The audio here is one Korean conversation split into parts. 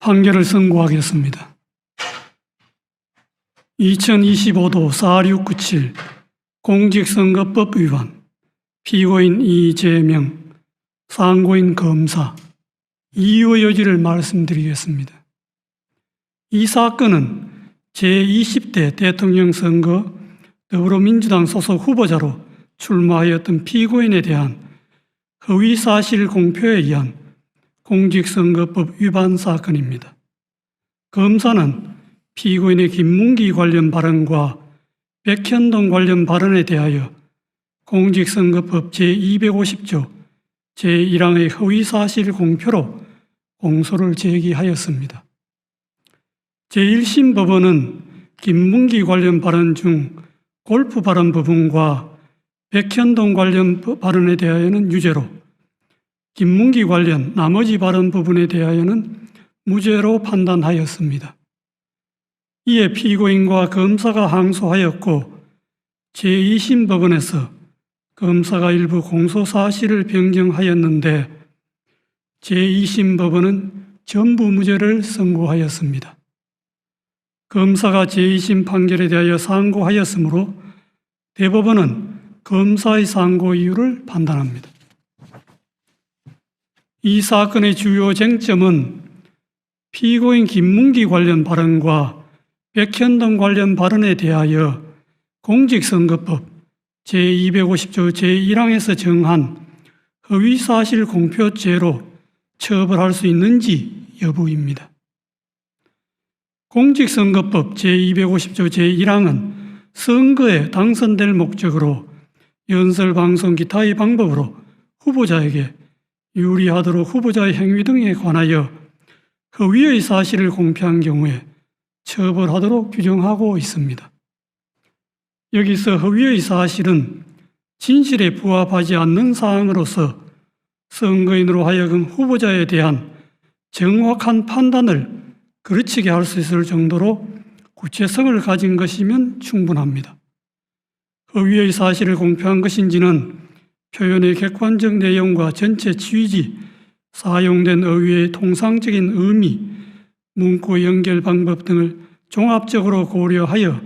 판결을 선고하겠습니다. 2025도 4697 공직선거법 위반 피고인 이재명, 상고인 검사 이유의 여지를 말씀드리겠습니다. 이 사건은 제20대 대통령 선거 더불어민주당 소속 후보자로 출마하였던 피고인에 대한 허위사실 공표에 의한 공직선거법 위반 사건입니다. 검사는 피고인의 김문기 관련 발언과 백현동 관련 발언에 대하여 공직선거법 제250조 제1항의 허위사실 공표로 공소를 제기하였습니다. 제1심 법원은 김문기 관련 발언 중 골프 발언 부분과 백현동 관련 발언에 대하여는 유죄로, 김문기 관련 나머지 발언 부분에 대하여는 무죄로 판단하였습니다. 이에 피고인과 검사가 항소하였고 제2심 법원에서 검사가 일부 공소사실을 변경하였는데 제2심 법원은 전부 무죄를 선고하였습니다. 검사가 제2심 판결에 대하여 상고하였으므로 대법원은 검사의 상고 이유를 판단합니다. 이 사건의 주요 쟁점은 피고인 김문기 관련 발언과 백현동 관련 발언에 대하여 공직선거법 제250조 제1항에서 정한 허위사실 공표죄로 처벌할 수 있는지 여부입니다. 공직선거법 제250조 제1항은 선거에 당선될 목적으로 연설방송 기타의 방법으로 후보자에게 유리하도록 후보자의 행위 등에 관하여 허위의 사실을 공표한 경우에 처벌하도록 규정하고 있습니다. 여기서 허위의 사실은 진실에 부합하지 않는 사항으로서 선거인으로 하여금 후보자에 대한 정확한 판단을 그르치게 할 수 있을 정도로 구체성을 가진 것이면 충분합니다. 허위의 사실을 공표한 것인지는 표현의 객관적 내용과 전체 취지, 사용된 어휘의 통상적인 의미, 문구 연결 방법 등을 종합적으로 고려하여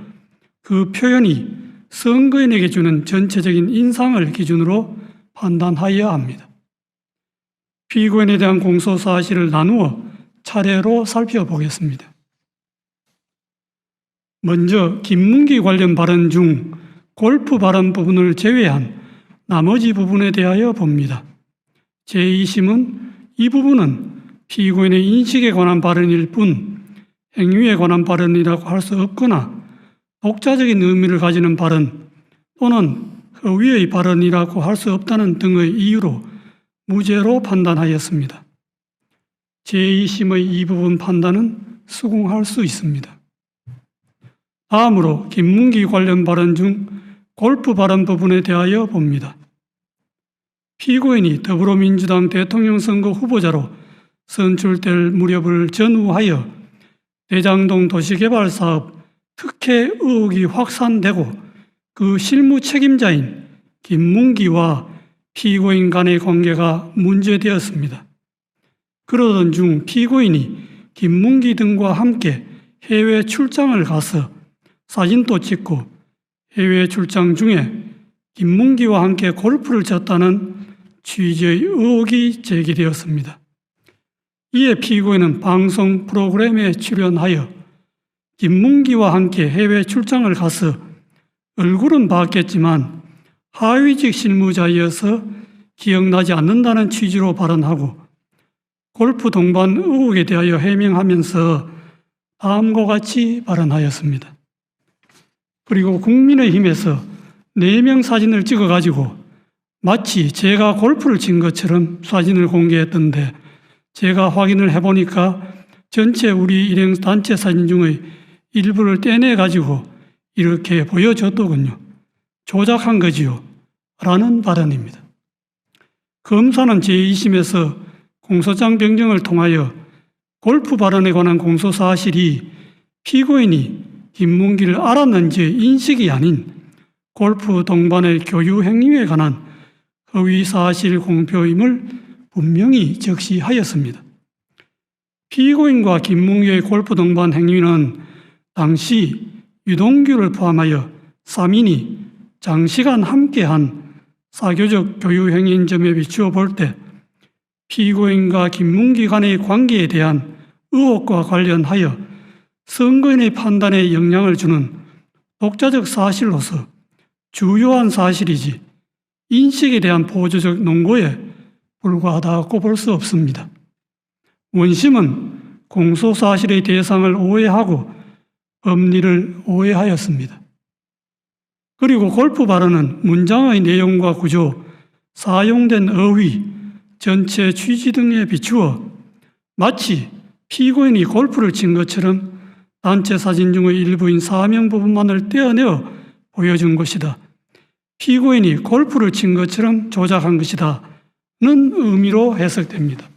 그 표현이 선거인에게 주는 전체적인 인상을 기준으로 판단하여야 합니다. 피고인에 대한 공소사실을 나누어 차례로 살펴보겠습니다. 먼저 김문기 관련 발언 중 골프 발언 부분을 제외한 나머지 부분에 대하여 봅니다. 제2심은 이 부분은 피고인의 인식에 관한 발언일 뿐 행위에 관한 발언이라고 할 수 없거나 독자적인 의미를 가지는 발언 또는 허위의 발언이라고 할 수 없다는 등의 이유로 무죄로 판단하였습니다. 제2심의 이 부분 판단은 수긍할 수 있습니다. 다음으로 김문기 관련 발언 중 골프 발언 부분에 대하여 봅니다. 피고인이 더불어민주당 대통령 선거 후보자로 선출될 무렵을 전후하여 대장동 도시개발사업 특혜 의혹이 확산되고 그 실무 책임자인 김문기와 피고인 간의 관계가 문제되었습니다. 그러던 중 피고인이 김문기 등과 함께 해외 출장을 가서 사진도 찍고 해외 출장 중에 김문기와 함께 골프를 쳤다는 취지의 의혹이 제기되었습니다. 이에 피고인은 방송 프로그램에 출연하여 김문기와 함께 해외 출장을 가서 얼굴은 봤겠지만 하위직 실무자이어서 기억나지 않는다는 취지로 발언하고 골프 동반 의혹에 대하여 해명하면서 다음과 같이 발언하였습니다. 그리고 국민의힘에서 4명 사진을 찍어가지고 마치 제가 골프를 친 것처럼 사진을 공개했던데 제가 확인을 해보니까 전체 우리 일행 단체 사진 중의 일부를 떼내가지고 이렇게 보여줬더군요. 조작한 거지요. 라는 발언입니다. 검사는 제2심에서 공소장 변경을 통하여 골프 발언에 관한 공소사실이 피고인이 김문기를 알았는지 인식이 아닌 골프 동반의 교유 행위에 관한 허위사실 공표임을 분명히 적시하였습니다. 피고인과 김문기의 골프 동반 행위는 당시 유동규를 포함하여 3인이 장시간 함께한 사교적 교유 행위인 점에 비추어 볼 때 피고인과 김문기 간의 관계에 대한 의혹과 관련하여 선거인의 판단에 영향을 주는 독자적 사실로서 주요한 사실이지 인식에 대한 보조적 논거에 불과하다고 볼 수 없습니다. 원심은 공소사실의 대상을 오해하고 법리를 오해하였습니다. 그리고 골프 발언은 문장의 내용과 구조, 사용된 어휘, 전체 취지 등에 비추어 마치 피고인이 골프를 친 것처럼 단체 사진 중의 일부인 사명 부분만을 떼어내어 보여준 것이다. 피고인이 골프를 친 것처럼 조작한 것이다는 의미로 해석됩니다.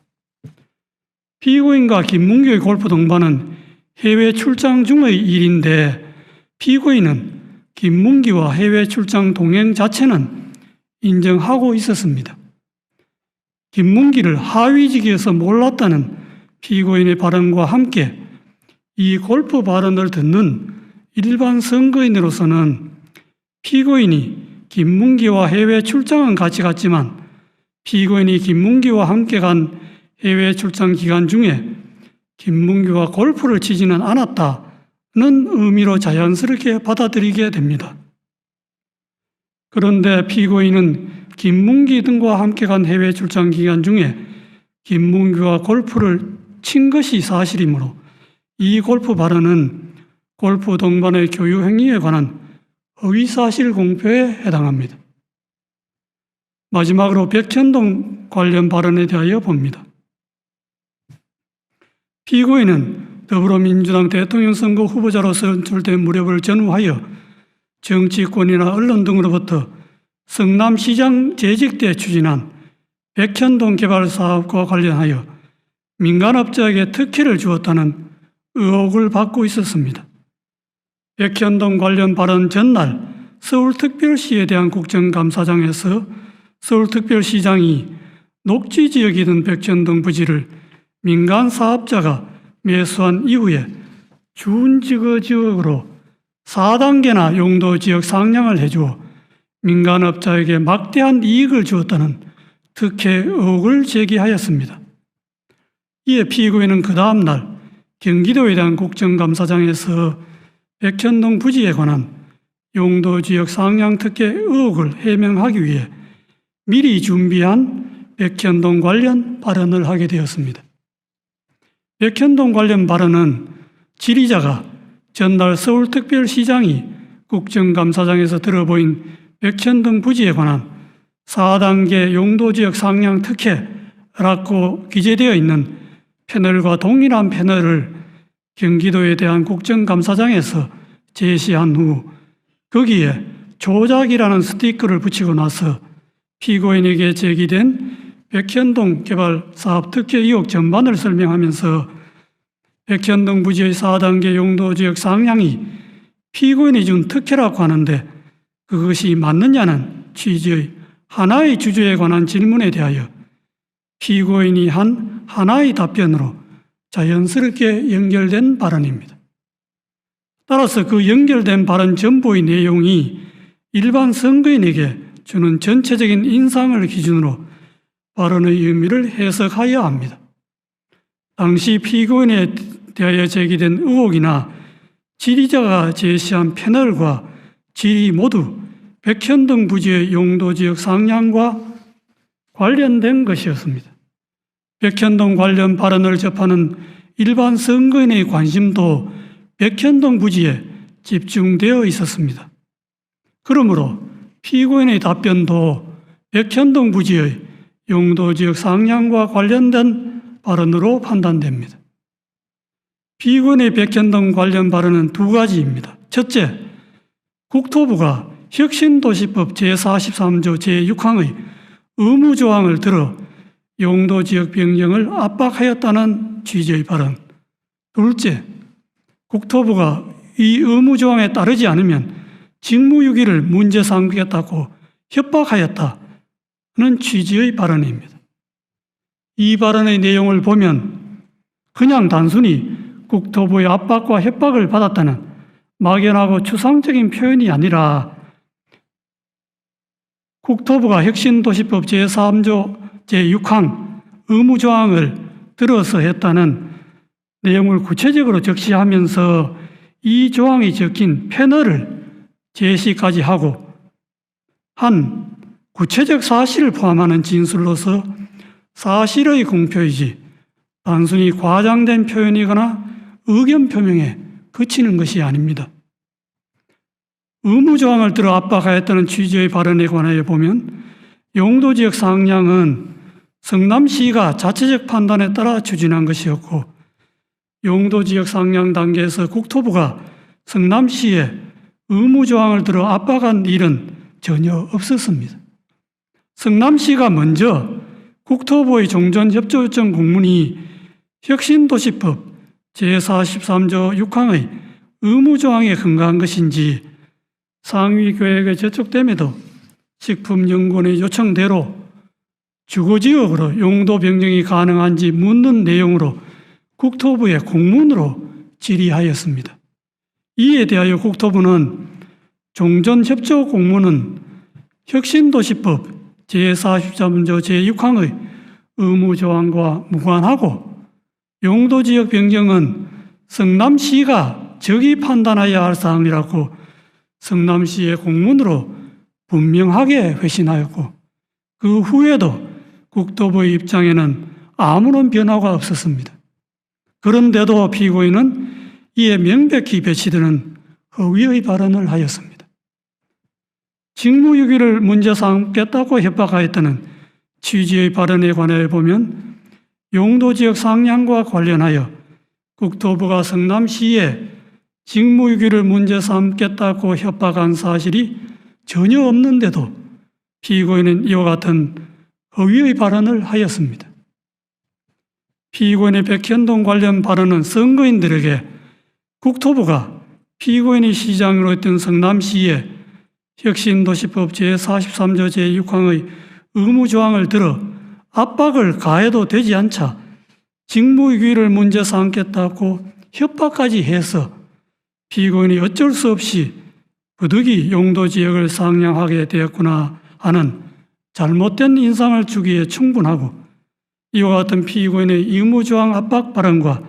피고인과 김문기의 골프 동반은 해외 출장 중의 일인데 피고인은 김문기와 해외 출장 동행 자체는 인정하고 있었습니다. 김문기를 하위직에서 몰랐다는 피고인의 발언과 함께 이 골프 발언을 듣는 일반 선거인으로서는 피고인이 김문기와 해외 출장은 같이 갔지만 피고인이 김문기와 함께 간 해외 출장 기간 중에 김문기와 골프를 치지는 않았다는 의미로 자연스럽게 받아들이게 됩니다. 그런데 피고인은 김문기 등과 함께 간 해외 출장 기간 중에 김문기와 골프를 친 것이 사실이므로 이 골프 발언은 골프 동반의 교유 행위에 관한 허위사실 공표에 해당합니다. 마지막으로 백현동 관련 발언에 대하여 봅니다. 피고인은 더불어민주당 대통령 선거 후보자로 선출된 무렵을 전후하여 정치권이나 언론 등으로부터 성남시장 재직 때 추진한 백현동 개발 사업과 관련하여 민간업자에게 특혜를 주었다는 의혹을 받고 있었습니다. 백현동 관련 발언 전날 서울특별시에 대한 국정감사장에서 서울특별시장이 녹지지역이던 백현동 부지를 민간 사업자가 매수한 이후에 준지거지역으로 4단계나 용도지역 상향을 해주어 민간업자에게 막대한 이익을 주었다는 특혜 의혹을 제기하였습니다. 이에 피고인은 그 다음 날 경기도에 대한 국정감사장에서 백현동 부지에 관한 용도지역 상향 특혜 의혹을 해명하기 위해 미리 준비한 백현동 관련 발언을 하게 되었습니다. 백현동 관련 발언은 질의자가 전날 서울특별시장이 국정감사장에서 들어보인 백현동 부지에 관한 4단계 용도지역 상향 특혜라고 기재되어 있는 패널과 동일한 패널을 경기도에 대한 국정감사장에서 제시한 후 거기에 조작이라는 스티커를 붙이고 나서 피고인에게 제기된 백현동 개발 사업 특혜 의혹 전반을 설명하면서 백현동 부지의 4단계 용도지역 상향이 피고인이 준 특혜라고 하는데 그것이 맞느냐는 취지의 하나의 주제에 관한 질문에 대하여 피고인이 한 하나의 답변으로 자연스럽게 연결된 발언입니다. 따라서 그 연결된 발언 전부의 내용이 일반 선거인에게 주는 전체적인 인상을 기준으로 발언의 의미를 해석하여야 합니다. 당시 피고인에 대하여 제기된 의혹이나 질의자가 제시한 패널과 질의 모두 백현동 부지의 용도지역 상향과 관련된 것이었습니다. 백현동 관련 발언을 접하는 일반 선거인의 관심도 백현동 부지에 집중되어 있었습니다. 그러므로 피고인의 답변도 백현동 부지의 용도지역 상향과 관련된 발언으로 판단됩니다. 피고인의 백현동 관련 발언은 두 가지입니다. 첫째, 국토부가 혁신도시법 제43조 제6항의 의무조항을 들어 용도지역 변경을 압박하였다는 취지의 발언. 둘째, 국토부가 이 의무조항에 따르지 않으면 직무유기를 문제 삼겠다고 협박하였다는 취지의 발언입니다. 이 발언의 내용을 보면 그냥 단순히 국토부의 압박과 협박을 받았다는 막연하고 추상적인 표현이 아니라 국토부가 혁신도시법 제3조 제6항 의무조항을 들어서 했다는 내용을 구체적으로 적시하면서 이 조항이 적힌 패널을 제시까지 하고 한 구체적 사실을 포함하는 진술로서 사실의 공표이지 단순히 과장된 표현이거나 의견 표명에 그치는 것이 아닙니다. 의무조항을 들어 압박하였다는 취지의 발언에 관하여 보면 용도지역 상향은 성남시가 자체적 판단에 따라 추진한 것이었고 용도지역 상향 단계에서 국토부가 성남시에 의무조항을 들어 압박한 일은 전혀 없었습니다. 성남시가 먼저 국토부의 종전협조 요청 공문이 혁신도시법 제43조 6항의 의무조항에 근거한 것인지 상위계획에 제촉됨에도 식품연구원의 요청대로 주거지역으로 용도 변경이 가능한지 묻는 내용으로 국토부에 공문으로 질의하였습니다. 이에 대하여 국토부는 종전협조 공문은 혁신도시법 제43조 제6항의 의무조항과 무관하고 용도지역 변경은 성남시가 적이 판단해야 할 사항이라고 성남시의 공문으로 분명하게 회신하였고 그 후에도 국토부의 입장에는 아무런 변화가 없었습니다. 그런데도 피고인은 이에 명백히 배치되는 허위의 발언을 하였습니다. 직무유기를 문제 삼겠다고 협박하였다는 취지의 발언에 관하여 보면 용도지역 상향과 관련하여 국토부가 성남시에 직무유기를 문제 삼겠다고 협박한 사실이 전혀 없는데도 피고인은 이와 같은 허위의 발언을 하였습니다. 피고인의 백현동 관련 발언은 선거인들에게 국토부가 피고인이 시장으로 있던 성남시에 혁신도시법 제43조 제6항의 의무조항을 들어 압박을 가해도 되지 않자 직무유기를 문제 삼겠다고 협박까지 해서 피고인이 어쩔 수 없이 부득이 용도지역을 상향하게 되었구나 하는 잘못된 인상을 주기에 충분하고 이와 같은 피고인의 의무조항 압박 발언과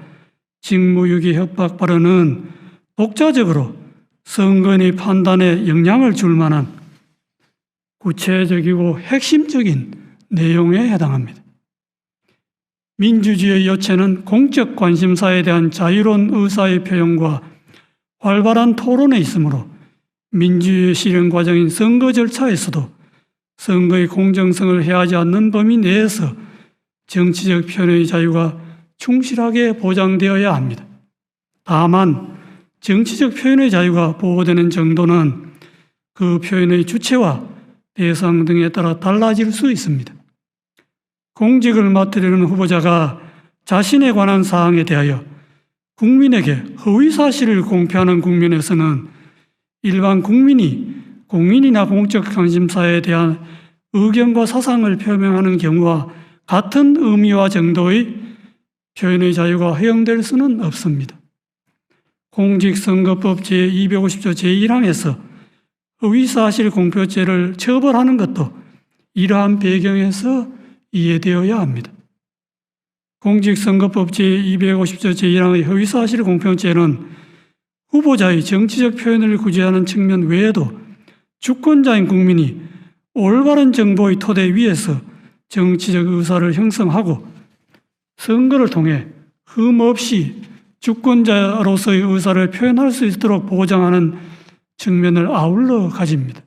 직무유기 협박 발언은 독자적으로 선거인의 판단에 영향을 줄 만한 구체적이고 핵심적인 내용에 해당합니다. 민주주의의 요체는 공적 관심사에 대한 자유로운 의사의 표현과 활발한 토론에 있으므로 민주주의 실현 과정인 선거 절차에서도 선거의 공정성을 해하지 않는 범위 내에서 정치적 표현의 자유가 충실하게 보장되어야 합니다. 다만 정치적 표현의 자유가 보호되는 정도는 그 표현의 주체와 대상 등에 따라 달라질 수 있습니다. 공직을 맡으려는 후보자가 자신에 관한 사항에 대하여 국민에게 허위 사실을 공표하는 국면에서는 일반 국민이 공인이나 공적 관심사에 대한 의견과 사상을 표명하는 경우와 같은 의미와 정도의 표현의 자유가 허용될 수는 없습니다. 공직선거법 제250조 제1항에서 허위사실 공표죄를 처벌하는 것도 이러한 배경에서 이해되어야 합니다. 공직선거법 제250조 제1항의 허위사실 공표죄는 후보자의 정치적 표현을 구제하는 측면 외에도 주권자인 국민이 올바른 정보의 토대 위에서 정치적 의사를 형성하고 선거를 통해 흠없이 주권자로서의 의사를 표현할 수 있도록 보장하는 측면을 아울러 가집니다.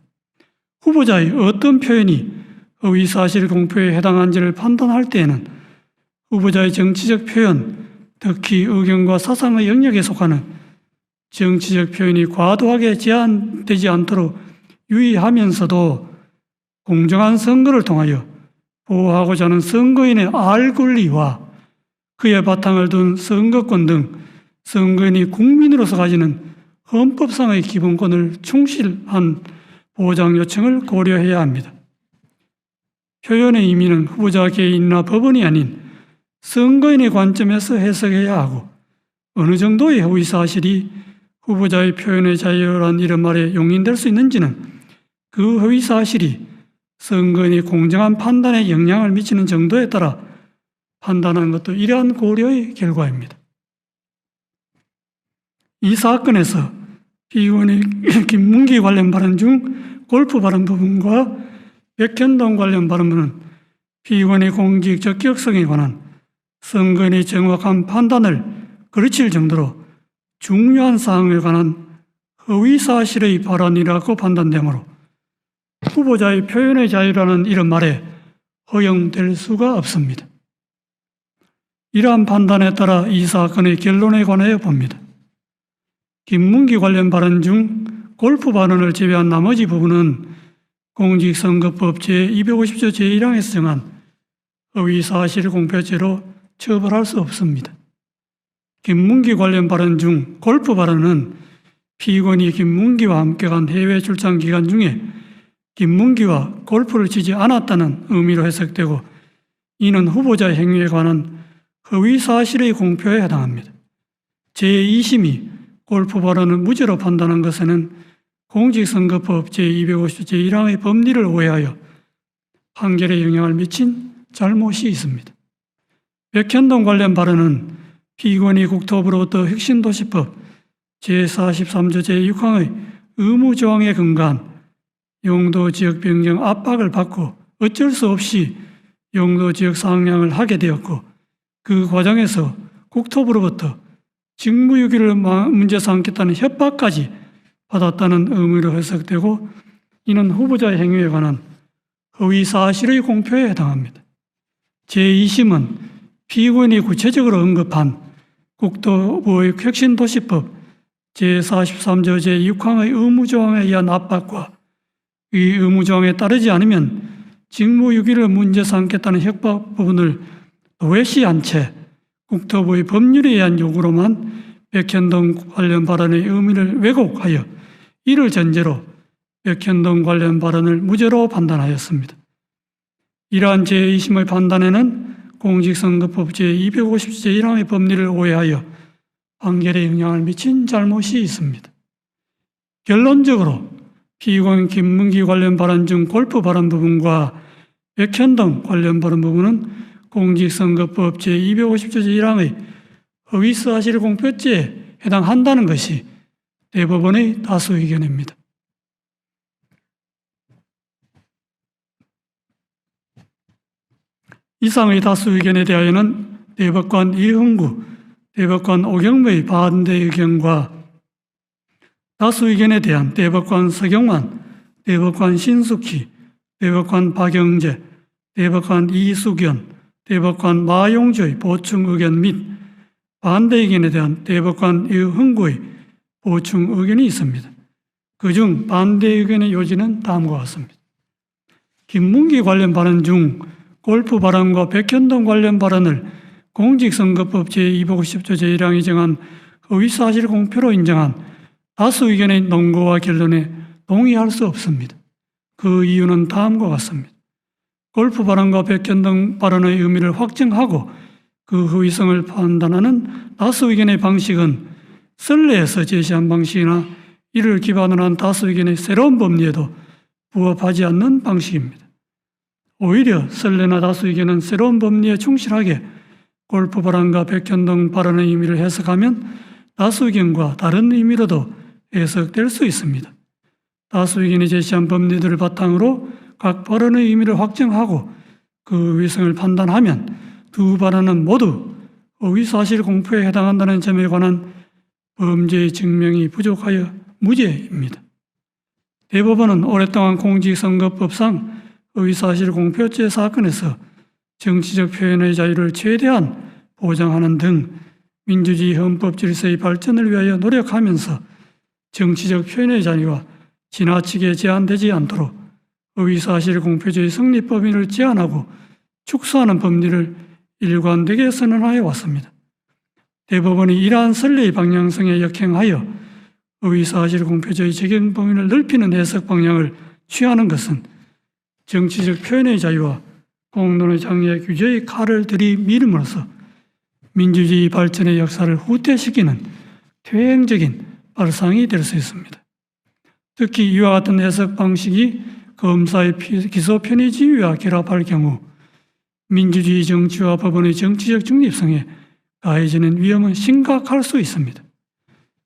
후보자의 어떤 표현이 허위사실 공표에 해당한지를 판단할 때에는 후보자의 정치적 표현, 특히 의견과 사상의 영역에 속하는 정치적 표현이 과도하게 제한되지 않도록 유의하면서도 공정한 선거를 통하여 보호하고자 하는 선거인의 알 권리와 그의 바탕을 둔 선거권 등 선거인이 국민으로서 가지는 헌법상의 기본권을 충실한 보장 요청을 고려해야 합니다. 표현의 의미는 후보자 개인이나 법원이 아닌 선거인의 관점에서 해석해야 하고 어느 정도의 허위 사실이 후보자의 표현의 자유란 이런 말에 용인될 수 있는지는 그 허위 사실이 선거인의 공정한 판단에 영향을 미치는 정도에 따라 판단하는 것도 이러한 고려의 결과입니다. 이 사건에서 피고인의 김문기 관련 발언 중 골프 발언 부분과 백현동 관련 발언은 피고인의 공직 적격성에 관한 선거인의 정확한 판단을 거르칠 정도로 중요한 사항에 관한 허위 사실의 발언이라고 판단되므로 후보자의 표현의 자유라는 이런 말에 허용될 수가 없습니다. 이러한 판단에 따라 이 사건의 결론에 관하여 봅니다. 김문기 관련 발언 중 골프 발언을 제외한 나머지 부분은 공직선거법 제250조 제1항에서 정한 허위 사실 공표죄로 처벌할 수 없습니다. 김문기 관련 발언 중 골프 발언은 피고인이 김문기와 함께 간 해외 출장 기간 중에 김문기와 골프를 치지 않았다는 의미로 해석되고 이는 후보자의 행위에 관한 허위 사실의 공표에 해당합니다. 제2심이 골프 발언을 무죄로 판단한 것에는 공직선거법 제250조 제1항의 법리를 오해하여 판결에 영향을 미친 잘못이 있습니다. 백현동 관련 발언은 피고인이 국토부로부터 혁신도시법 제43조 제6항의 의무조항에 근거한 용도지역 변경 압박을 받고 어쩔 수 없이 용도지역 상향을 하게 되었고 그 과정에서 국토부로부터 직무유기를 문제 삼겠다는 협박까지 받았다는 의미로 해석되고 이는 후보자의 행위에 관한 허위 사실의 공표에 해당합니다. 제2심은 피고인이 구체적으로 언급한 국토부의 혁신도시법 제43조 제6항의 의무조항에 의한 압박과 이 의무조항에 따르지 않으면 직무유기를 문제 삼겠다는 협박 부분을 도외시한 채 국토부의 법률에 의한 요구로만 백현동 관련 발언의 의미를 왜곡하여 이를 전제로 백현동 관련 발언을 무죄로 판단하였습니다. 이러한 제2심의 판단에는 공직선거법 제250조 제1항의 법리를 오해하여 판결에 영향을 미친 잘못이 있습니다. 결론적으로 피고인 김문기 관련 발언 중 골프 발언 부분과 백현동 관련 발언 부분은 공직선거법 제250조 제1항의 허위사실 공표죄에 해당한다는 것이 대법원의 다수 의견입니다. 이상의 다수 의견에 대하여는 대법관 이흥구, 대법관 오경무의 반대 의견과 다수 의견에 대한 대법관 서경환, 대법관 신숙희, 대법관 박영재, 대법관 이수견, 대법관 마용주의 보충 의견 및 반대 의견에 대한 대법관 이흥구의 보충 의견이 있습니다. 그중 반대 의견의 요지는 다음과 같습니다. 김문기 관련 발언 중 골프 발언과 백현동 관련 발언을 공직선거법 제250조 제1항이 정한 허위사실 공표로 인정한 다수 의견의 논거와 결론에 동의할 수 없습니다. 그 이유는 다음과 같습니다. 골프 발언과 백현동 발언의 의미를 확정하고 그 허위성을 판단하는 다수 의견의 방식은 선례에서 제시한 방식이나 이를 기반으로 한 다수 의견의 새로운 법리에도 부합하지 않는 방식입니다. 오히려 선례나 다수 의견은 새로운 법리에 충실하게 골프 발언과 백현동 발언의 의미를 해석하면 다수 의견과 다른 의미로도 해석될 수 있습니다. 다수 의견이 제시한 법리들을 바탕으로 각 발언의 의미를 확정하고 그 위성을 판단하면 두 발언은 모두 허위사실 공표에 해당한다는 점에 관한 범죄의 증명이 부족하여 무죄입니다. 대법원은 오랫동안 공직선거법상 허위사실 공표죄 사건에서 정치적 표현의 자유를 최대한 보장하는 등 민주주의 헌법 질서의 발전을 위하여 노력하면서 정치적 표현의 자유가 지나치게 제한되지 않도록 허위사실 공표죄의 성립 범위를 제한하고 축소하는 법리를 일관되게 선언하여 왔습니다. 대법원이 이러한 선례의 방향성에 역행하여 허위사실 공표죄의 적용 범위를 넓히는 해석 방향을 취하는 것은 정치적 표현의 자유와 공론의 장애 규제의 칼을 들이밀음으로써 민주주의 발전의 역사를 후퇴시키는 퇴행적인 발상이 될 수 있습니다. 특히 이와 같은 해석 방식이 검사의 기소 편의 지위와 결합할 경우 민주주의 정치와 법원의 정치적 중립성에 가해지는 위험은 심각할 수 있습니다.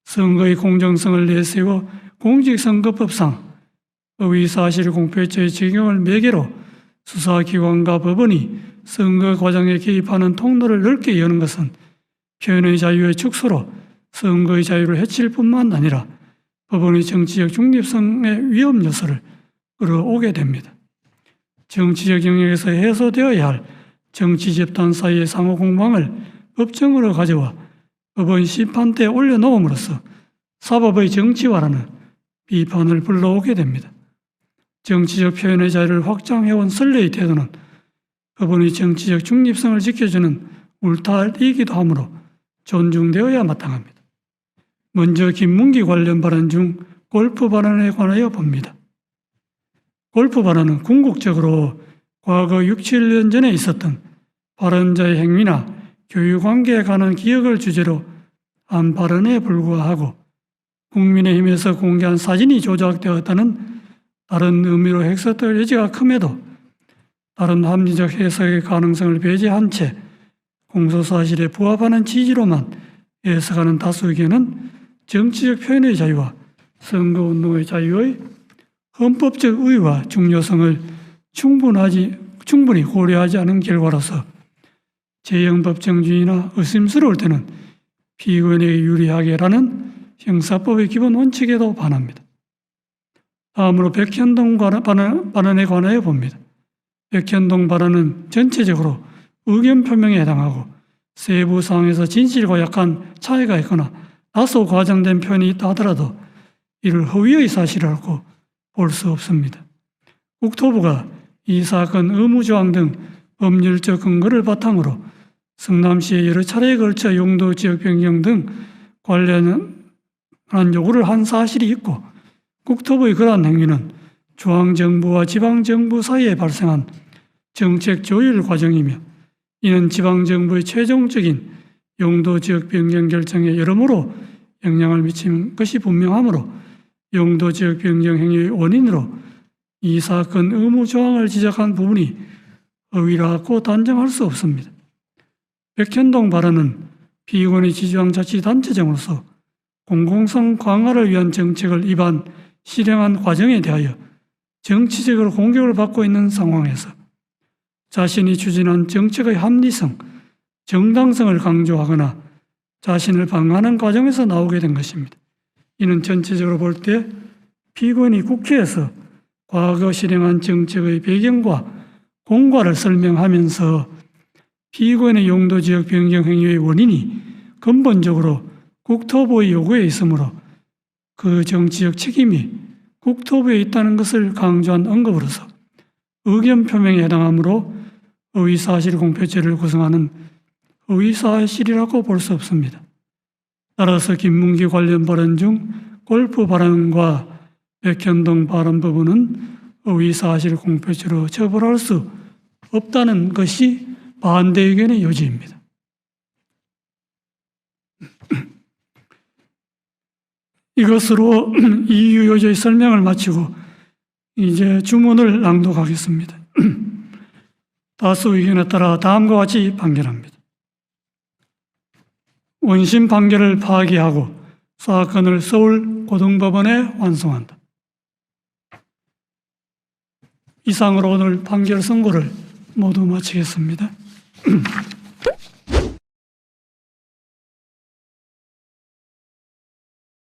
선거의 공정성을 내세워 공직선거법상 허위사실 공표죄의 적용을 매개로 수사기관과 법원이 선거 과정에 개입하는 통로를 넓게 여는 것은 표현의 자유의 축소로 선거의 자유를 해칠 뿐만 아니라 법원의 정치적 중립성의 위험 요소를 끌어오게 됩니다. 정치적 영역에서 해소되어야 할 정치 집단 사이의 상호 공방을 법정으로 가져와 법원 심판대에 올려놓음으로써 사법의 정치화라는 비판을 불러오게 됩니다. 정치적 표현의 자유를 확장해온 선례의 태도는 법원의 정치적 중립성을 지켜주는 울타리이기도 하므로 존중되어야 마땅합니다. 먼저 김문기 관련 발언 중 골프 발언에 관하여 봅니다. 골프 발언은 궁극적으로 과거 6, 7년 전에 있었던 발언자의 행위나 교육관계에 관한 기억을 주제로 한 발언에 불과하고 국민의힘에서 공개한 사진이 조작되었다는 다른 의미로 해석될 여지가 큼에도 다른 합리적 해석의 가능성을 배제한 채 공소사실에 부합하는 취지로만 해석하는 다수 의견은 정치적 표현의 자유와 선거운동의 자유의 헌법적 의의와 중요성을 충분히 고려하지 않은 결과로서 재형법정주의나 의심스러울 때는 피고인에게 유리하게라는 형사법의 기본 원칙에도 반합니다. 다음으로 백현동 발언에 관하여 봅니다. 백현동 발언은 전체적으로 의견 표명에 해당하고 세부 사항에서 진실과 약간 차이가 있거나 다소 과장된 표현이 있다 하더라도 이를 허위의 사실이라고 볼 수 없습니다. 국토부가 이 사건 의무조항 등 법률적 근거를 바탕으로 성남시에 여러 차례에 걸쳐 용도 지역 변경 등 관련한 요구를 한 사실이 있고 국토부의 그러한 행위는 중앙정부와 지방정부 사이에 발생한 정책 조율 과정이며 이는 지방정부의 최종적인 용도 지역 변경 결정에 여러모로 영향을 미친 것이 분명하므로 용도 지역 변경 행위의 원인으로 이 사건 의무 조항을 지적한 부분이 허위라고 단정할 수 없습니다. 백현동 발언은 피고인의 지방자치단체장으로서 공공성 강화를 위한 정책을 실행한 과정에 대하여 정치적으로 공격을 받고 있는 상황에서 자신이 추진한 정책의 합리성, 정당성을 강조하거나 자신을 방어하는 과정에서 나오게 된 것입니다. 이는 전체적으로 볼 때 피고인이 국회에서 과거 실행한 정책의 배경과 공과를 설명하면서 피고인의 용도지역 변경 행위의 원인이 근본적으로 국토부의 요구에 있으므로 그 정치적 책임이 국토부에 있다는 것을 강조한 언급으로서 의견 표명에 해당하므로 허위사실 공표죄를 구성하는 허위사실이라고 볼 수 없습니다. 따라서 김문기 관련 발언 중 골프 발언과 백현동 발언 부분은 허위사실 공표죄로 처벌할 수 없다는 것이 반대 의견의 요지입니다. 이것으로 이유 요지의 설명을 마치고 이제 주문을 낭독하겠습니다. 다수 의견에 따라 다음과 같이 판결합니다. 원심 판결을 파기하고 사건을 서울고등법원에 완송한다. 이상으로 오늘 판결 선고를 모두 마치겠습니다.